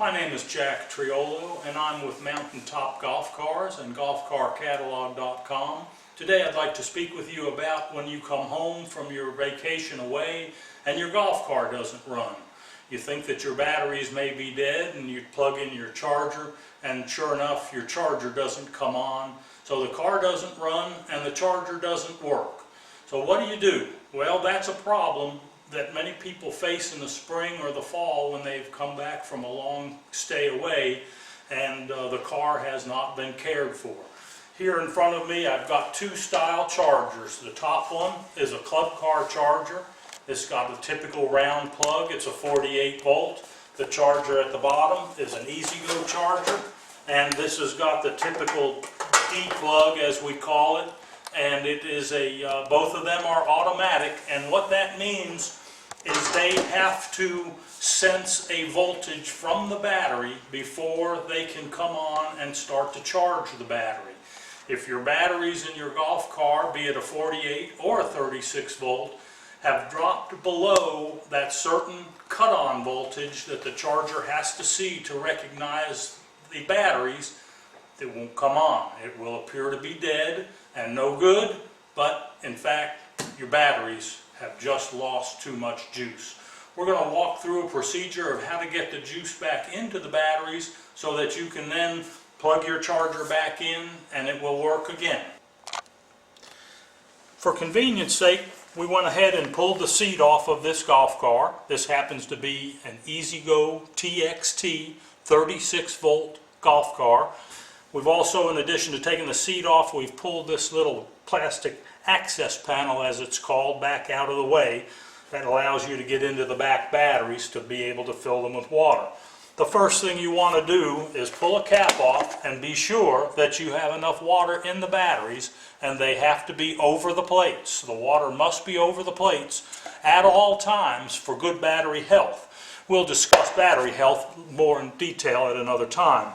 My name is Jack Triolo and I'm with Mountaintop Golf Cars and GolfCarCatalog.com. Today I'd like to speak with you about when you come home from your vacation away and your golf car doesn't run. You think that your batteries may be dead and you plug in your charger and sure enough your charger doesn't come on. So the car doesn't run and the charger doesn't work. So what do? Well, that's a problem that many people face in the spring or the fall when they've come back from a long stay away and the car has not been cared for. Here in front of me I've got two style chargers. The top one is a club car charger. It's got a typical round plug. It's a 48 volt. The charger at the bottom is an E-Z-GO charger, and this has got the typical D plug as we call it, and it is a both of them are automatic, and what that means is they have to sense a voltage from the battery before they can come on and start to charge the battery. If your batteries in your golf car, be it a 48 or a 36 volt, have dropped below that certain cut-on voltage that the charger has to see to recognize the batteries, it won't come on. It will appear to be dead and no good, but in fact your batteries have just lost too much juice. We're going to walk through a procedure of how to get the juice back into the batteries so that you can then plug your charger back in and it will work again. For convenience sake, we went ahead and pulled the seat off of this golf car. This happens to be an E-Z-GO TXT 36 volt golf car. We've also, in addition to taking the seat off, we've pulled this little plastic access panel, as it's called, back out of the way. That allows you to get into the back batteries to be able to fill them with water. The first thing you want to do is pull a cap off and be sure that you have enough water in the batteries, and they have to be over the plates. The water must be over the plates at all times for good battery health. We'll discuss battery health more in detail at another time.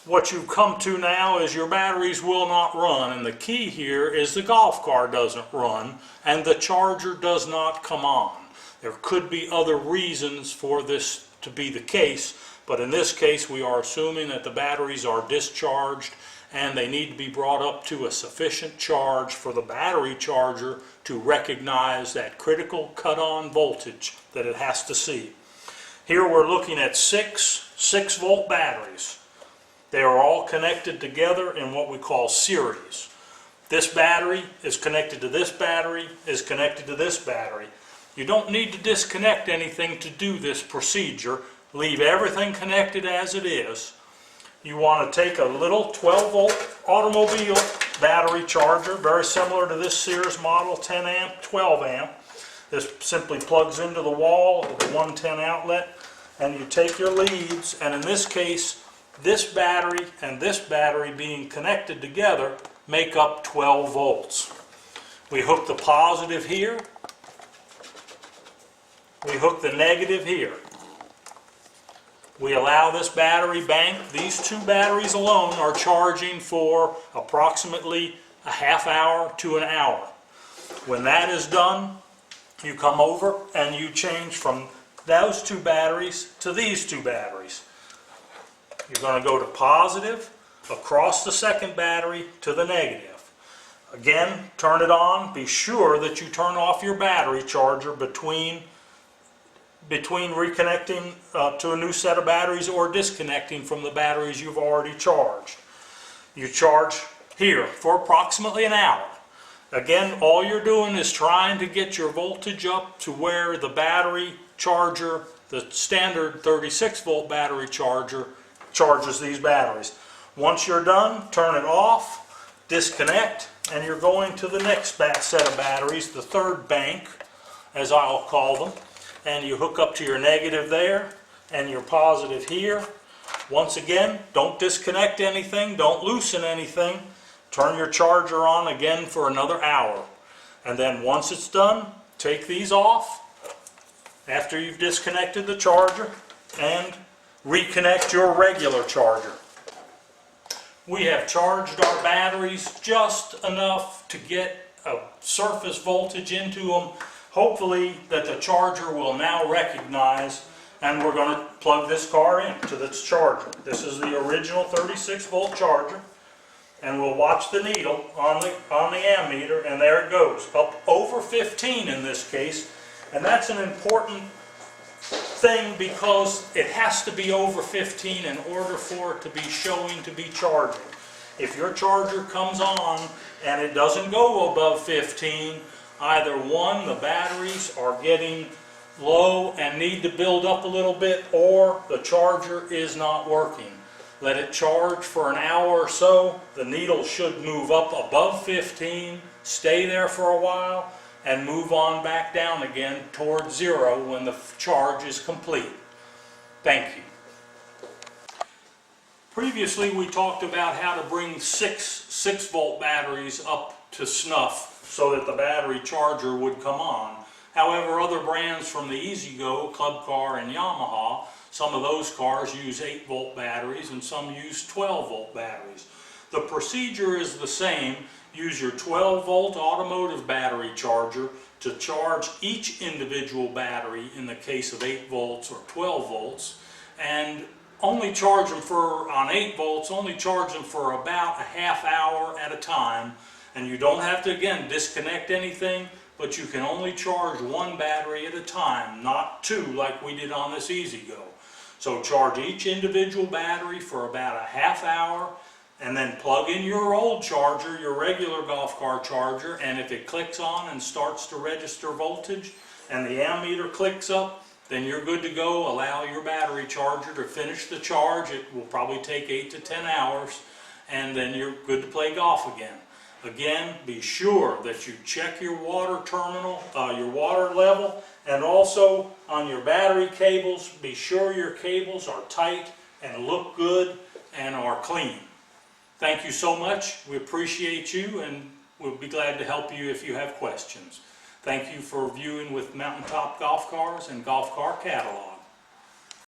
What you've come to now is your batteries will not run, and the key here is the golf car doesn't run and the charger does not come on. There could be other reasons for this to be the case, but in this case we are assuming that the batteries are discharged and they need to be brought up to a sufficient charge for the battery charger to recognize that critical cut-on voltage that it has to see. Here we're looking at six 6-volt batteries. They are all connected together in what we call series. This battery is connected to this battery, is connected to this battery. You don't need to disconnect anything to do this procedure. Leave everything connected as it is. You want to take a little 12 volt automobile battery charger, very similar to this Sears model, 10 amp, 12 amp. This simply plugs into the wall with a 110 outlet, and you take your leads, and in this case, this battery and this battery being connected together make up 12 volts. We hook the positive here. We hook the negative here. We allow this battery bank. These two batteries alone are charging for approximately a half hour to an hour. When that is done, you come over and you change from those two batteries to these two batteries. You're going to go to positive, across the second battery to the negative. Again, turn it on. Be sure that you turn off your battery charger between reconnecting to a new set of batteries or disconnecting from the batteries you've already charged. You charge here for approximately an hour. Again, all you're doing is trying to get your voltage up to where the battery charger, the standard 36 volt battery charger, charges these batteries. Once you're done, turn it off, disconnect, and you're going to the next set of batteries, the third bank, as I'll call them, and you hook up to your negative there and your positive here. Once again, don't disconnect anything, don't loosen anything. Turn your charger on again for another hour. And then once it's done, take these off after you've disconnected the charger and reconnect your regular charger. We have charged our batteries just enough to get a surface voltage into them. Hopefully that the charger will now recognize and we're going to plug this car in to this charger. This is the original 36 volt charger, and we'll watch the needle on the ammeter, and there it goes, up over 15 in this case. And that's an important thing because it has to be over 15 in order for it to be showing to be charging. If your charger comes on and it doesn't go above 15, either one, the batteries are getting low and need to build up a little bit, or the charger is not working. Let it charge for an hour or so. The needle should move up above 15, stay there for a while, and move on back down again towards 0 when the charge is complete. Thank you. Previously we talked about how to bring 6 volt batteries up to snuff so that the battery charger would come on. However, other brands from the E-Z-GO, Club Car and Yamaha, some of those cars use 8 volt batteries and some use 12 volt batteries. The procedure is the same. Use your 12 volt automotive battery charger to charge each individual battery in the case of 8 volts or 12 volts, and only charge them on 8 volts, only charge them for about a half hour at a time. And you don't have to, again, disconnect anything, but you can only charge one battery at a time, not 2 like we did on this E-Z-GO. So charge each individual battery for about a half hour, and then plug in your old charger, your regular golf car charger, and if it clicks on and starts to register voltage and the ammeter clicks up, then you're good to go. Allow your battery charger to finish the charge. It will probably take 8 to 10 hours, and then you're good to play golf again. Again, be sure that you check your water terminal, your water level, and also on your battery cables, be sure your cables are tight and look good and are clean. Thank you so much. We appreciate you, and we'll be glad to help you if you have questions. Thank you for viewing with Mountaintop Golf Cars and Golf Car Catalog.